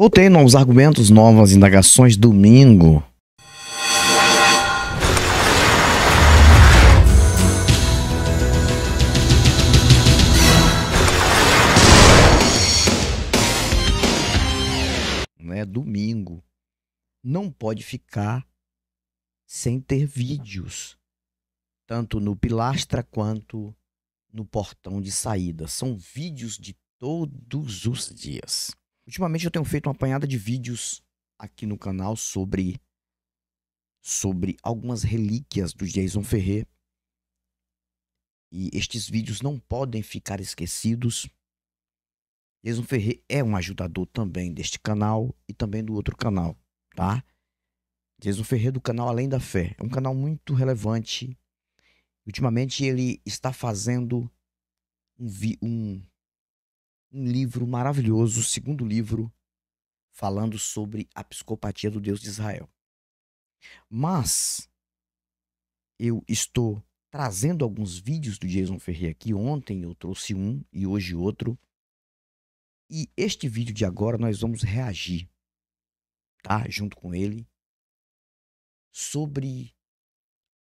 Voltei, novos argumentos, novas indagações, domingo. Domingo. Não pode ficar sem ter vídeos, tanto no Pilastra quanto no portão de saída. São vídeos de todos os dias. Ultimamente eu tenho feito uma apanhada de vídeos aqui no canal sobre algumas relíquias do Jason Ferrer. E estes vídeos não podem ficar esquecidos. Jason Ferrer é um ajudador também deste canal e também do outro canal, tá? Jason Ferrer do canal Além da Fé. É um canal muito relevante. Ultimamente ele está fazendo um livro maravilhoso, o segundo livro, falando sobre a psicopatia do Deus de Israel. Mas eu estou trazendo alguns vídeos do Jason Ferrer aqui. Ontem eu trouxe um e hoje outro. E este vídeo de agora nós vamos reagir, tá? Junto com ele, sobre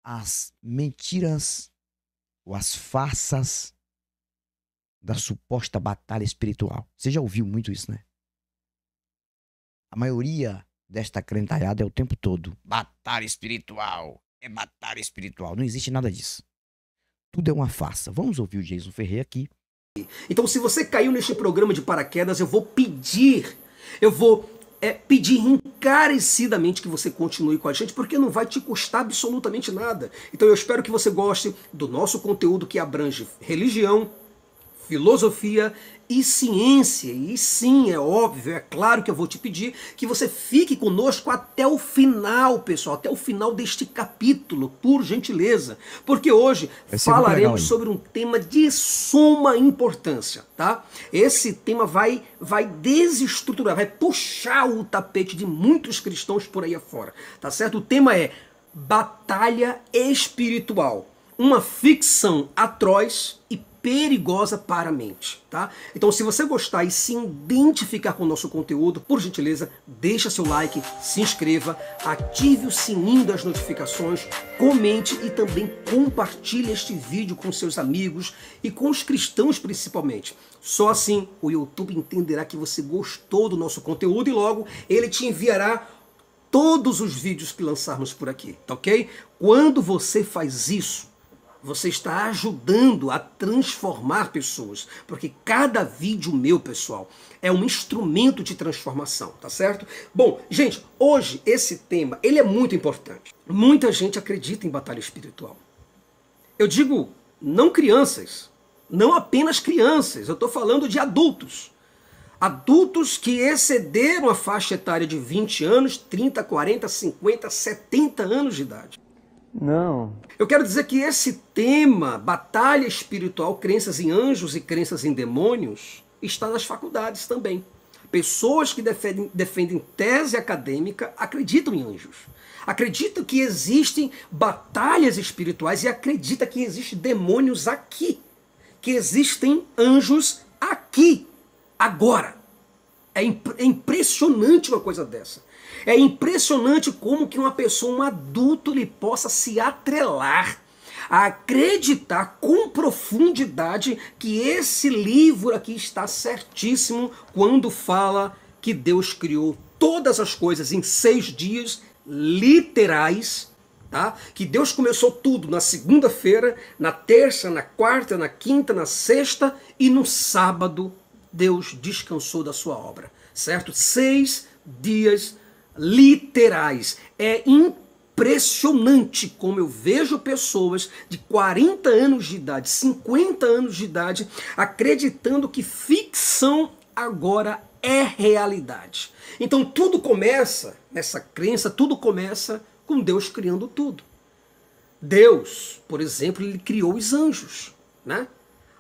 as mentiras ou as farsas da suposta batalha espiritual. Você já ouviu muito isso, né? A maioria desta crentalhada é o tempo todo: batalha espiritual, é batalha espiritual. Não existe nada disso. Tudo é uma farsa. Vamos ouvir o Jason Ferrer aqui. Então, se você caiu neste programa de paraquedas, eu vou pedir encarecidamente que você continue com a gente, porque não vai te custar absolutamente nada. Então eu espero que você goste do nosso conteúdo, que abrange religião, filosofia e ciência. E sim, é óbvio, é claro que eu vou te pedir que você fique conosco até o final, pessoal, até o final deste capítulo, por gentileza, porque hoje falaremos sobre um tema de suma importância, tá? Esse tema vai desestruturar, vai puxar o tapete de muitos cristãos por aí afora, tá certo? O tema é batalha espiritual, uma ficção atroz e perigosa para a mente, tá? Então, se você gostar e se identificar com o nosso conteúdo, por gentileza, deixa seu like, se inscreva, ative o sininho das notificações, comente e também compartilhe este vídeo com seus amigos e com os cristãos principalmente. Só assim o YouTube entenderá que você gostou do nosso conteúdo e logo ele te enviará todos os vídeos que lançarmos por aqui, tá ok? Quando você faz isso, você está ajudando a transformar pessoas, porque cada vídeo meu, pessoal, é um instrumento de transformação, tá certo? Bom, gente, hoje esse tema, ele é muito importante. Muita gente acredita em batalha espiritual. Eu digo, não crianças, não apenas crianças, eu estou falando de adultos. Adultos que excederam a faixa etária de 20 anos, 30, 40, 50, 70 anos de idade. Não. Eu quero dizer que esse tema, batalha espiritual, crenças em anjos e crenças em demônios, está nas faculdades também. Pessoas que defendem tese acadêmica acreditam em anjos. Acreditam que existem batalhas espirituais e acreditam que existem demônios aqui. Que existem anjos aqui, agora. É impressionante uma coisa dessa. É impressionante como que uma pessoa, um adulto, ele possa se atrelar a acreditar com profundidade que esse livro aqui está certíssimo quando fala que Deus criou todas as coisas em 6 dias literais, tá? Que Deus começou tudo na segunda-feira, na terça, na quarta, na quinta, na sexta e no sábado Deus descansou da sua obra, certo? 6 dias literais. É impressionante como eu vejo pessoas de 40 anos de idade, 50 anos de idade, acreditando que ficção agora é realidade. Então tudo começa, nessa crença, tudo começa com Deus criando tudo. Deus, por exemplo, ele criou os anjos, né?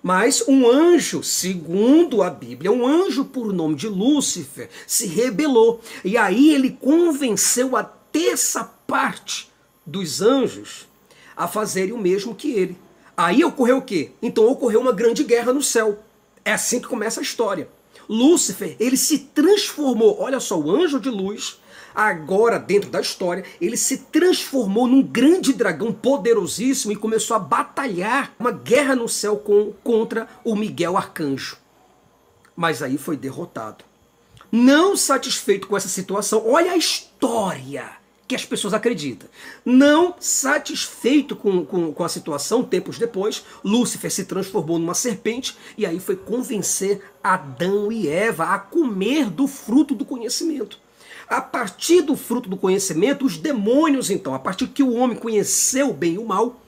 Mas um anjo, segundo a Bíblia, um anjo por nome de Lúcifer, se rebelou. E aí ele convenceu a terça parte dos anjos a fazerem o mesmo que ele. Aí ocorreu o quê? Então ocorreu uma grande guerra no céu. É assim que começa a história. Lúcifer, ele se transformou, olha só, o anjo de luz, agora dentro da história, ele se transformou num grande dragão poderosíssimo e começou a batalhar uma guerra no céu contra o Miguel Arcanjo. Mas aí foi derrotado. Não satisfeito com essa situação, olha a história que as pessoas acreditam. Não satisfeito com a situação, tempos depois, Lúcifer se transformou numa serpente e aí foi convencer Adão e Eva a comer do fruto do conhecimento. A partir do fruto do conhecimento, os demônios, então, a partir que o homem conheceu o bem e o mal,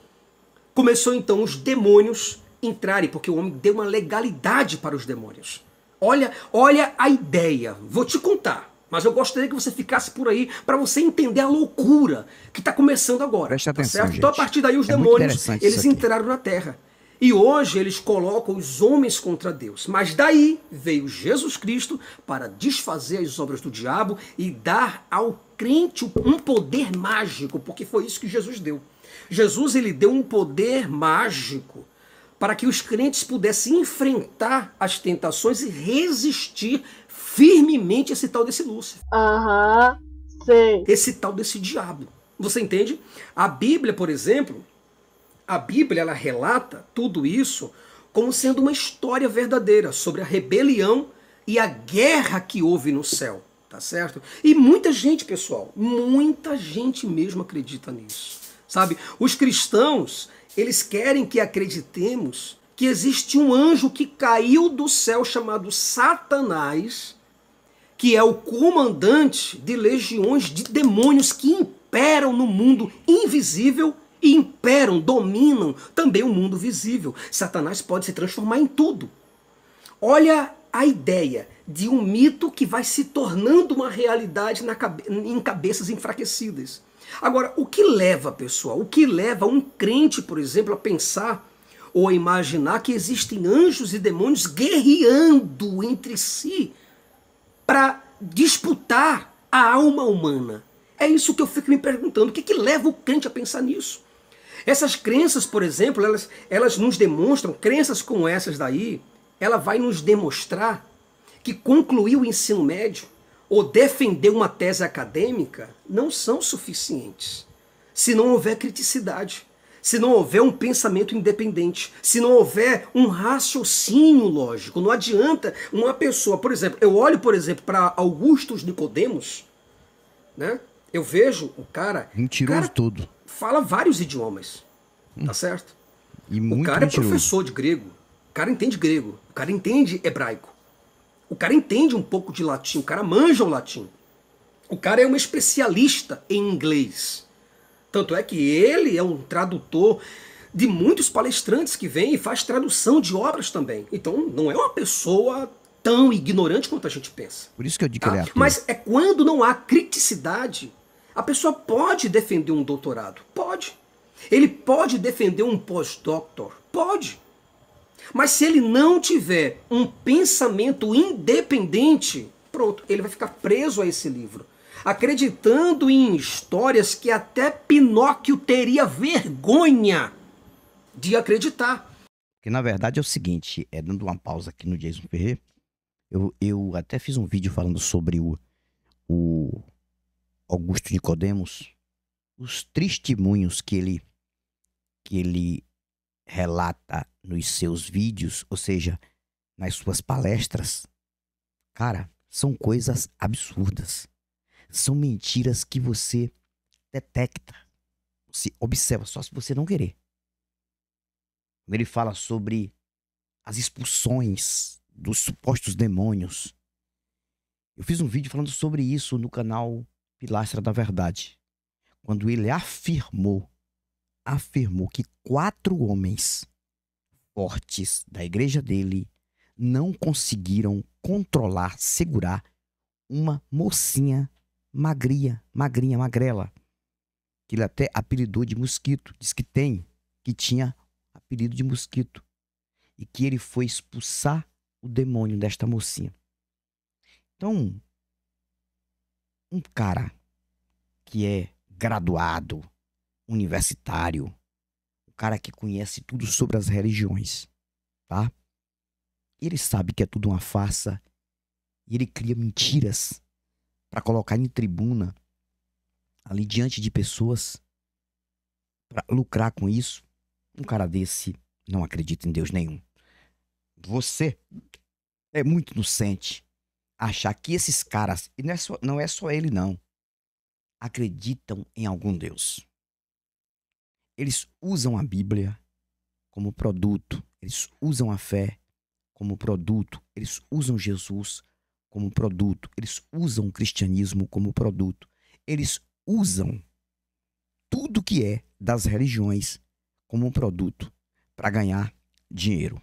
começou então os demônios entrarem, porque o homem deu uma legalidade para os demônios. Olha a ideia. Vou te contar, mas eu gostaria que você ficasse por aí para você entender a loucura que está começando agora. Presta atenção, certo? Então, a partir daí, os É muito demônios interessante eles isso aqui. entraram na Terra. E hoje eles colocam os homens contra Deus. Mas daí veio Jesus Cristo para desfazer as obras do diabo e dar ao crente um poder mágico, porque foi isso que Jesus deu. Jesus, ele deu um poder mágico para que os crentes pudessem enfrentar as tentações e resistir firmemente esse tal desse Lúcifer. Aham, sei. Esse tal desse diabo. Você entende? A Bíblia, por exemplo, ela relata tudo isso como sendo uma história verdadeira sobre a rebelião e a guerra que houve no céu, tá certo? E muita gente, pessoal, muita gente mesmo acredita nisso, sabe? Os cristãos, eles querem que acreditemos que existe um anjo que caiu do céu chamado Satanás, que é o comandante de legiões de demônios que imperam no mundo invisível e imperam, dominam também o mundo visível. Satanás pode se transformar em tudo. Olha a ideia de um mito que vai se tornando uma realidade em cabeças enfraquecidas. Agora, o que leva, pessoal, o que leva um crente, por exemplo, a pensar ou a imaginar que existem anjos e demônios guerreando entre si para disputar a alma humana? É isso que eu fico me perguntando. O que leva o crente a pensar nisso? Essas crenças, por exemplo, elas nos demonstram, crenças como essas daí, ela vai nos demonstrar que concluir o ensino médio ou defender uma tese acadêmica não são suficientes. Se não houver criticidade, se não houver um pensamento independente, se não houver um raciocínio lógico. Não adianta uma pessoa, por exemplo, eu olho, por exemplo, para Augustus Nicodemos, né? Eu vejo o cara... Mentiroso todo. Fala vários idiomas, tá certo? E muito o cara mentiroso. É professor de grego, o cara entende grego, o cara entende hebraico, o cara entende um pouco de latim, o cara manja o latim. O cara é um especialista em inglês. Tanto é que ele é um tradutor de muitos palestrantes que vêm e faz tradução de obras também. Então não é uma pessoa tão ignorante quanto a gente pensa. Por isso que eu digo que ele é ator. Mas é quando não há criticidade. A pessoa pode defender um doutorado? Pode. Ele pode defender um pós-doctor? Pode. Mas se ele não tiver um pensamento independente, pronto, ele vai ficar preso a esse livro, acreditando em histórias que até Pinóquio teria vergonha de acreditar. Porque na verdade é o seguinte, dando uma pausa aqui no Jason Ferrer, eu até fiz um vídeo falando sobre o Augusto Nicodemos, os testemunhos que ele relata nos seus vídeos, ou seja, nas suas palestras, cara, são coisas absurdas. São mentiras que você detecta, se observa, só se você não querer. Quando ele fala sobre as expulsões dos supostos demônios, eu fiz um vídeo falando sobre isso no canal Pilastra da Verdade, quando ele afirmou que 4 homens fortes da igreja dele não conseguiram controlar, segurar uma mocinha magrinha, magrela, que ele até apelidou de mosquito, diz que tinha apelido de mosquito, e que ele foi expulsar o demônio desta mocinha. Então, um cara que é graduado, universitário, um cara que conhece tudo sobre as religiões, tá? Ele sabe que é tudo uma farsa E ele cria mentiras para colocar em tribuna, ali diante de pessoas, para lucrar com isso. Um cara desse não acredita em Deus nenhum. Você é muito inocente achar que esses caras, e não é só ele não, acreditam em algum Deus. Eles usam a Bíblia como produto, eles usam a fé como produto, eles usam Jesus como produto, eles usam o cristianismo como produto, eles usam tudo que é das religiões como produto para ganhar dinheiro.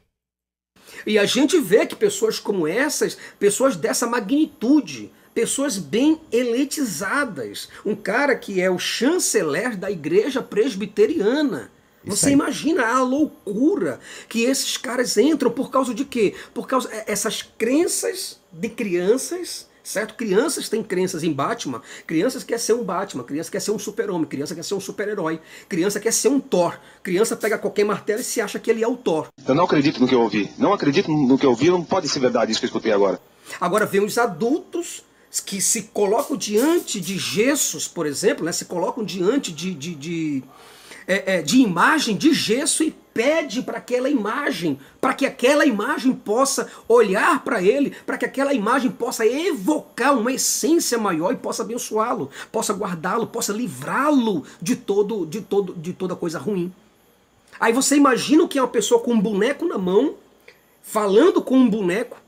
E a gente vê que pessoas como essas, pessoas dessa magnitude, pessoas bem elitizadas, um cara que é o chanceler da igreja presbiteriana. Você imagina a loucura que esses caras entram por causa de quê? Por causa essas crenças de crianças, certo? Crianças têm crenças em Batman, crianças querem ser um Batman, criança quer ser um super-homem, criança quer ser um super-herói, criança quer ser um Thor, criança pega qualquer martelo e se acha que ele é o Thor. Eu não acredito no que eu ouvi, não acredito no que eu ouvi, não pode ser verdade isso que eu escutei agora. Agora vem os adultos que se colocam diante de gessos, por exemplo, né? Se colocam diante de imagem de gesso e pede para aquela imagem, para que aquela imagem possa olhar para ele, para que aquela imagem possa evocar uma essência maior e possa abençoá-lo, possa guardá-lo, possa livrá-lo de toda coisa ruim. Aí você imagina o que é uma pessoa com um boneco na mão, falando com um boneco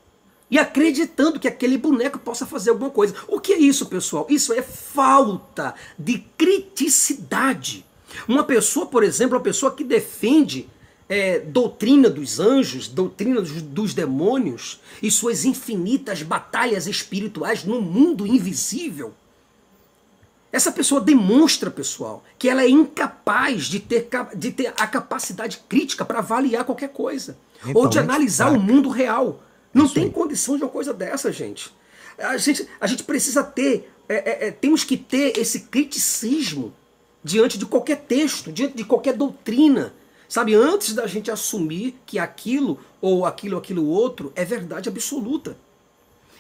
e acreditando que aquele boneco possa fazer alguma coisa. O que é isso, pessoal? Isso é falta de criticidade. Uma pessoa, por exemplo, uma pessoa que defende doutrina dos anjos, doutrina dos demônios e suas infinitas batalhas espirituais no mundo invisível, essa pessoa demonstra, pessoal, que ela é incapaz de ter a capacidade crítica para avaliar qualquer coisa, ou de analisar o mundo real. Não tem condição de uma coisa dessa, gente. A gente precisa ter, temos que ter esse criticismo diante de qualquer texto, diante de qualquer doutrina, sabe? Antes da gente assumir que aquilo ou aquilo outro é verdade absoluta.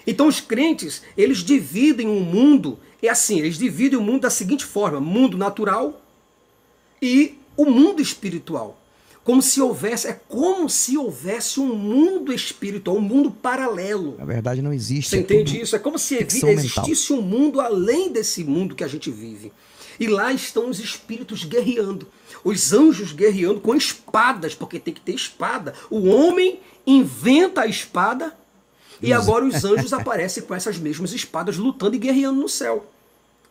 Então os crentes, eles dividem o mundo, eles dividem o mundo da seguinte forma: mundo natural e o mundo espiritual. Como se houvesse um mundo espiritual, um mundo paralelo. Na verdade não existe. Você entende isso? É como se existisse um mundo além desse mundo que a gente vive. E lá estão os espíritos guerreando, os anjos guerreando com espadas, porque tem que ter espada. O homem inventa a espada e agora os anjos aparecem com essas mesmas espadas lutando e guerreando no céu,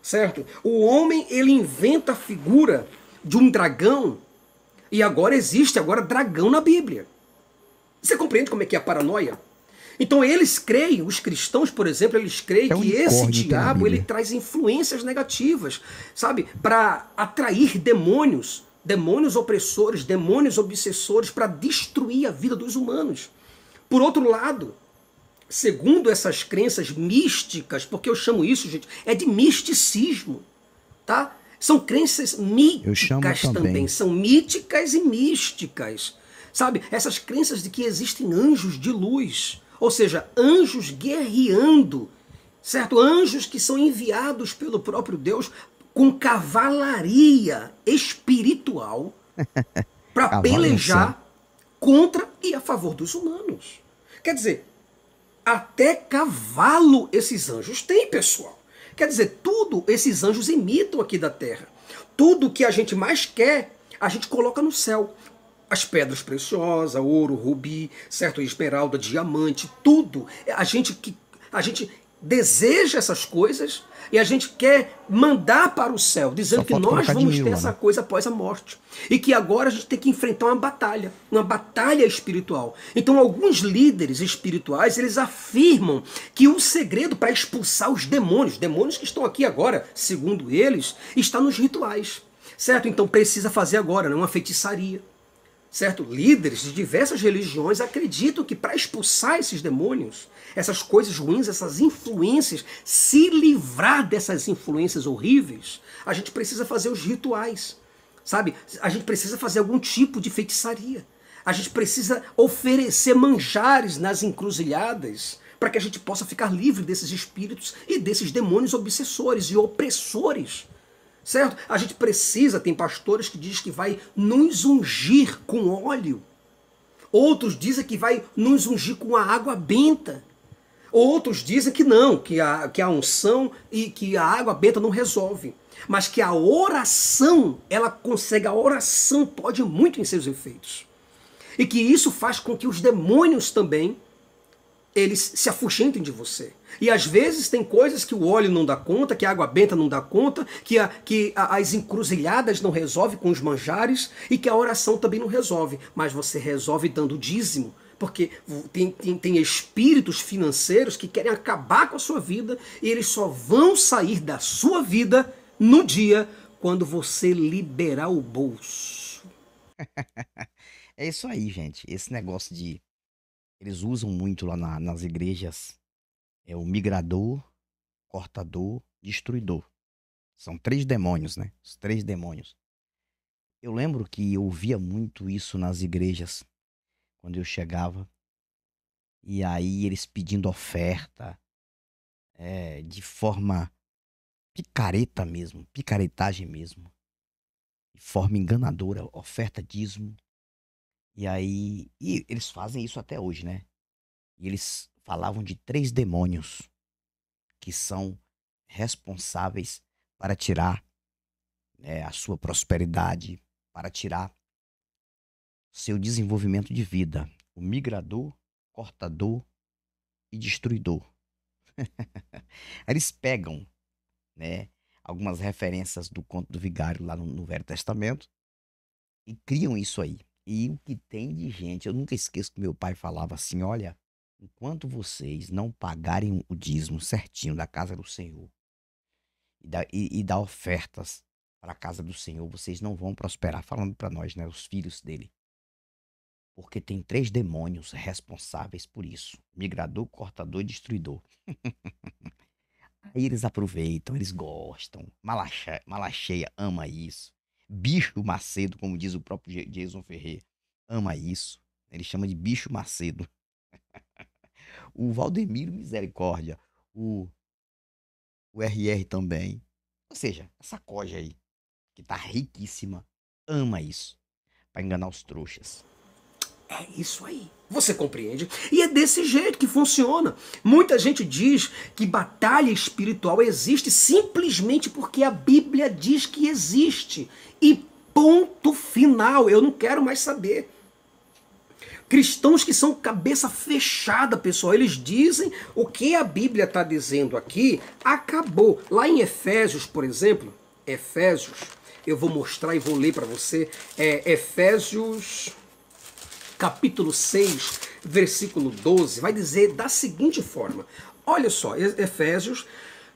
certo? O homem, ele inventa a figura de um dragão e agora existe dragão na Bíblia. Você compreende como é que é a paranoia? Então eles creem, os cristãos, por exemplo, eles creem que esse diabo ele traz influências negativas, sabe? Para atrair demônios, demônios opressores, demônios obsessores, para destruir a vida dos humanos. Por outro lado, segundo essas crenças místicas, porque eu chamo isso, gente, é de misticismo, tá? São crenças míticas também, são míticas e místicas, sabe? Essas crenças de que existem anjos de luz, ou seja, anjos guerreando, certo? Anjos que são enviados pelo próprio Deus com cavalaria espiritual para pelejar contra e a favor dos humanos. Quer dizer, até cavalo esses anjos têm, pessoal. Quer dizer, tudo esses anjos imitam aqui da terra. Tudo que a gente mais quer, a gente coloca no céu. As pedras preciosas, ouro, rubi, certo? Esmeralda, diamante, tudo. A gente deseja essas coisas e a gente quer mandar para o céu, dizendo que nós vamos ter essa coisa após a morte. E que agora a gente tem que enfrentar uma batalha espiritual. Então alguns líderes espirituais, eles afirmam que o segredo para expulsar os demônios que estão aqui agora, segundo eles, está nos rituais, certo? Então precisa fazer agora, uma feitiçaria. Certo? Líderes de diversas religiões acreditam que para expulsar esses demônios, essas coisas ruins, essas influências, se livrar dessas influências horríveis, a gente precisa fazer os rituais, sabe? A gente precisa fazer algum tipo de feitiçaria. A gente precisa oferecer manjares nas encruzilhadas para que a gente possa ficar livre desses espíritos e desses demônios obsessores e opressores. Certo? A gente precisa, tem pastores que dizem que vai nos ungir com óleo. Outros dizem que vai nos ungir com a água benta. Outros dizem que não, que a unção e que a água benta não resolve. Mas que a oração, ela consegue, a oração pode muito em seus efeitos. E que isso faz com que os demônios também, eles se afugentem de você. E às vezes tem coisas que o óleo não dá conta, que a água benta não dá conta, que as encruzilhadas não resolvem com os manjares e que a oração também não resolve. Mas você resolve dando dízimo, porque tem espíritos financeiros que querem acabar com a sua vida e eles só vão sair da sua vida no dia quando você liberar o bolso. É isso aí, gente. Esse negócio de... Eles usam muito lá nas igrejas. É o migrador, cortador, destruidor. São 3 demônios, né? Os 3 demônios. Eu lembro que eu via muito isso nas igrejas. Quando eu chegava. E aí eles pedindo oferta. De forma picareta mesmo. Picaretagem mesmo. De forma enganadora. Oferta, dízimo. E aí... E eles fazem isso até hoje, né? E eles falavam de 3 demônios que são responsáveis para tirar, né, a sua prosperidade, para tirar seu desenvolvimento de vida. O migrador, cortador e destruidor. Eles pegam, né, algumas referências do conto do vigário lá no Velho Testamento e criam isso aí. E o que tem de gente, eu nunca esqueço que meu pai falava assim, olha, enquanto vocês não pagarem o dízimo certinho da casa do Senhor e dar ofertas para a casa do Senhor, vocês não vão prosperar. Falando para nós, né, os filhos dele. Porque tem 3 demônios responsáveis por isso. Migrador, cortador e destruidor. Aí eles aproveitam, eles gostam. Malacheia ama isso. Bicho Macedo, como diz o próprio Jason Ferreira, ama isso. Ele chama de bicho Macedo. O Valdemiro Misericórdia, o RR também. Ou seja, essa coja aí, que tá riquíssima, ama isso. Pra enganar os trouxas. É isso aí. Você compreende? E é desse jeito que funciona. Muita gente diz que batalha espiritual existe simplesmente porque a Bíblia diz que existe. E ponto final. Eu não quero mais saber. Cristãos que são cabeça fechada, pessoal, eles dizem o que a Bíblia está dizendo aqui, acabou. Lá em Efésios, por exemplo, Efésios, eu vou mostrar e vou ler para você, Efésios capítulo 6, versículo 12, vai dizer da seguinte forma, olha só, Efésios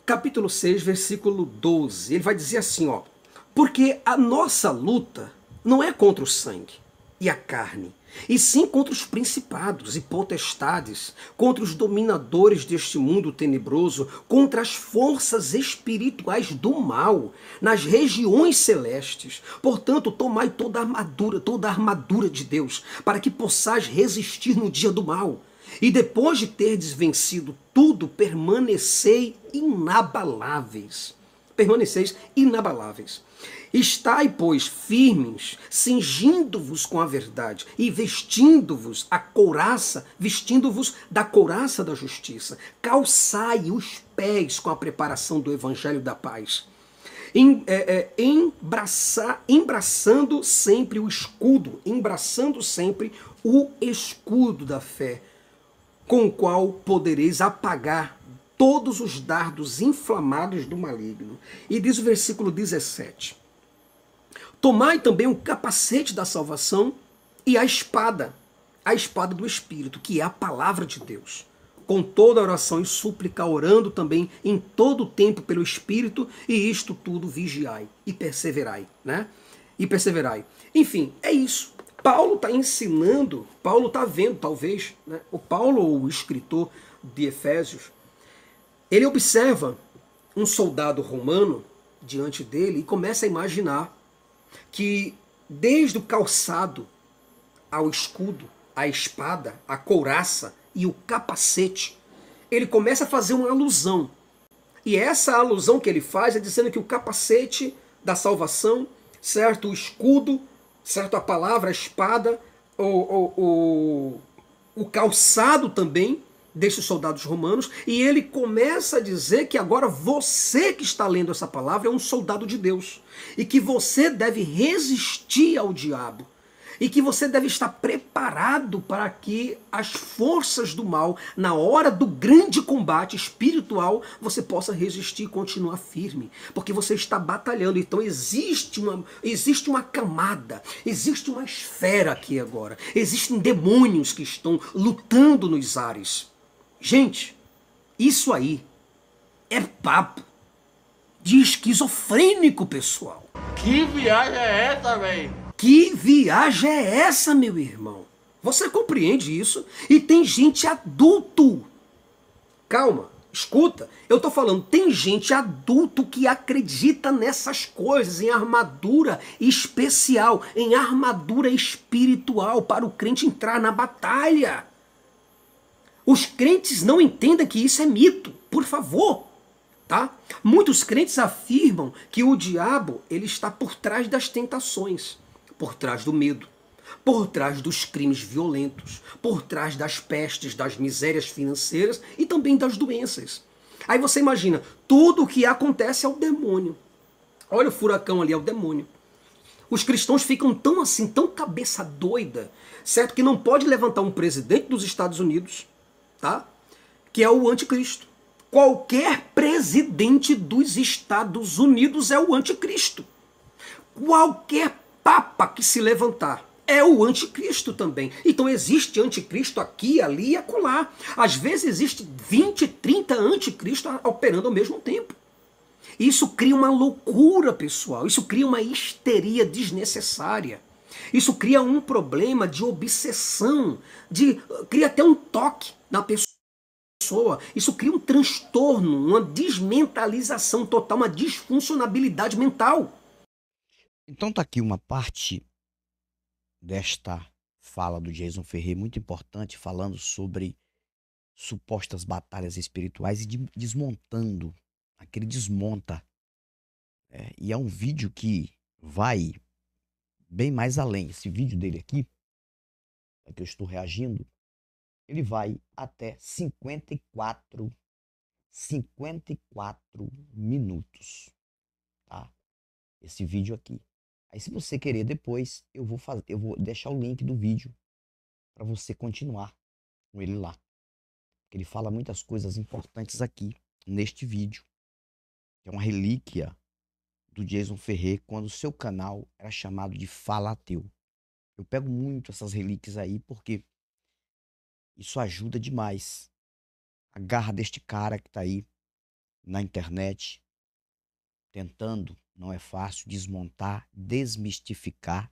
capítulo 6, versículo 12, ele vai dizer assim, ó, porque a nossa luta não é contra o sangue e a carne, e sim contra os principados e potestades, contra os dominadores deste mundo tenebroso, contra as forças espirituais do mal, nas regiões celestes. Portanto, tomai toda a armadura de Deus, para que possais resistir no dia do mal. E depois de terdes vencido tudo, permanecei inabaláveis. Permaneceis inabaláveis. Estai, pois, firmes, cingindo-vos com a verdade e vestindo-vos da couraça da justiça. Calçai os pés com a preparação do evangelho da paz. Embraçando sempre o escudo da fé, com o qual podereis apagar todos os dardos inflamados do maligno. E diz o versículo 17. Tomai também o capacete da salvação e a espada do Espírito, que é a palavra de Deus. Com toda oração e súplica, orando também em todo o tempo pelo Espírito, e isto tudo vigiai e perseverai, né? E perseverai. Enfim, é isso. Paulo está ensinando, Paulo está vendo, talvez, né? O Paulo, o escritor de Efésios, ele observa um soldado romano diante dele e começa a imaginar que desde o calçado ao escudo, a espada, a couraça e o capacete, ele começa a fazer uma alusão. E essa alusão que ele faz é dizendo que o capacete da salvação, certo? O escudo, certo? A palavra, a espada, o calçado também desses soldados romanos. E ele começa a dizer que agora você que está lendo essa palavra é um soldado de Deus. E que você deve resistir ao diabo. E que você deve estar preparado para que as forças do mal, na hora do grande combate espiritual, você possa resistir e continuar firme. Porque você está batalhando. Então existe uma camada, existe uma esfera aqui agora. Existem demônios que estão lutando nos ares. Gente, isso aí é papo de esquizofrênico, pessoal. Que viagem é essa, velho? Que viagem é essa, meu irmão? Você compreende isso? E tem gente adulto. Calma, escuta. Eu tô falando, tem gente adulto que acredita nessas coisas, em armadura especial, em armadura espiritual para o crente entrar na batalha. Os crentes não entendem que isso é mito, por favor. Tá? Muitos crentes afirmam que o diabo ele está por trás das tentações, por trás do medo, por trás dos crimes violentos, por trás das pestes, das misérias financeiras e também das doenças. Aí você imagina, tudo o que acontece é o demônio. Olha o furacão ali, é o demônio. Os cristãos ficam tão assim, tão cabeça doida, certo? Que não pode levantar um presidente dos Estados Unidos, tá? Que é o anticristo. Qualquer presidente dos Estados Unidos é o anticristo. Qualquer papa que se levantar é o anticristo também. Então existe anticristo aqui, ali e acolá. Às vezes existe 20, 30 anticristos operando ao mesmo tempo. Isso cria uma loucura, pessoal. Isso cria uma histeria desnecessária. Isso cria um problema de obsessão, cria até um toque na pessoa. Isso cria um transtorno, uma desmentalização total, uma disfuncionabilidade mental. Então tá aqui uma parte desta fala do Jason Ferrer muito importante, falando sobre supostas batalhas espirituais e desmontando. Aquele desmonta. E é um vídeo que vai bem mais além. Esse vídeo dele aqui, que eu estou reagindo, ele vai até 54 minutos, tá? Esse vídeo aqui. Aí se você querer depois, eu vou deixar o link do vídeo para você continuar com ele lá. Ele fala muitas coisas importantes aqui neste vídeo, que é uma relíquia do Jason Ferrer quando o seu canal era chamado de Fala Ateu. Eu pego muito essas relíquias aí porque isso ajuda demais. A garra deste cara que tá aí na internet, tentando, não é fácil, desmontar, desmitificar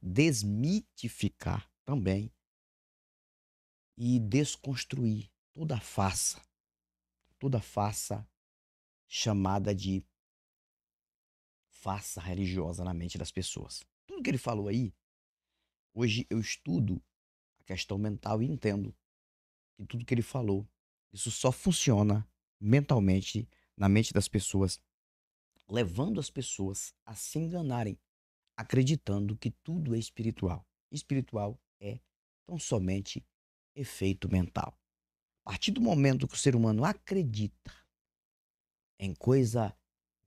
também e desconstruir toda a farsa chamada de farsa religiosa na mente das pessoas. Tudo que ele falou aí, hoje eu estudo a questão mental e entendo que tudo que ele falou, isso só funciona mentalmente na mente das pessoas, levando as pessoas a se enganarem, acreditando que tudo é espiritual. Espiritual é tão somente efeito mental. A partir do momento que o ser humano acredita em coisa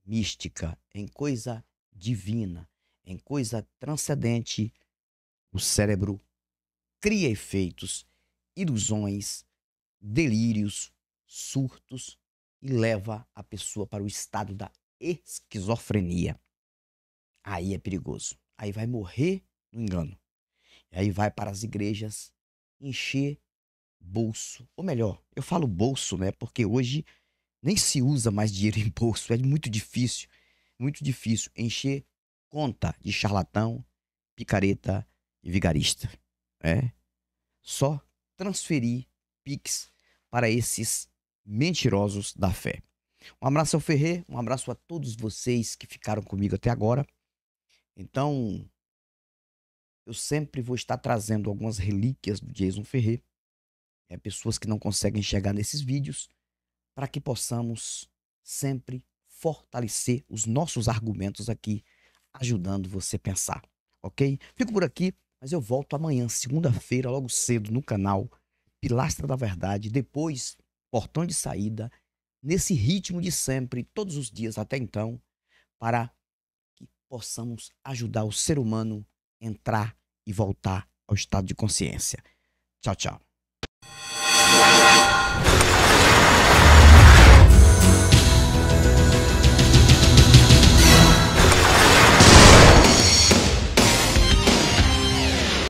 mística, em coisa divina, em coisa transcendente, o cérebro cria efeitos, ilusões, delírios, surtos e leva a pessoa para o estado da esquizofrenia. Aí é perigoso. Aí vai morrer no engano. E aí vai para as igrejas encher bolso. Ou melhor, eu falo bolso, né? Porque hoje nem se usa mais dinheiro em bolso. É muito difícil encher conta de charlatão, picareta e vigarista. Só transferir Pix para esses mentirosos da fé. Um abraço ao Ferrer, um abraço a todos vocês que ficaram comigo até agora. Então, eu sempre vou estar trazendo algumas relíquias do Jason Ferrer. Pessoas que não conseguem chegar nesses vídeos, para que possamos sempre fortalecer os nossos argumentos aqui, ajudando você a pensar, ok? Fico por aqui, mas eu volto amanhã, segunda-feira, logo cedo, no canal Pilastra da Verdade, depois Portão de Saída, nesse ritmo de sempre, todos os dias até então, para que possamos ajudar o ser humano a entrar e voltar ao estado de consciência. Tchau, tchau.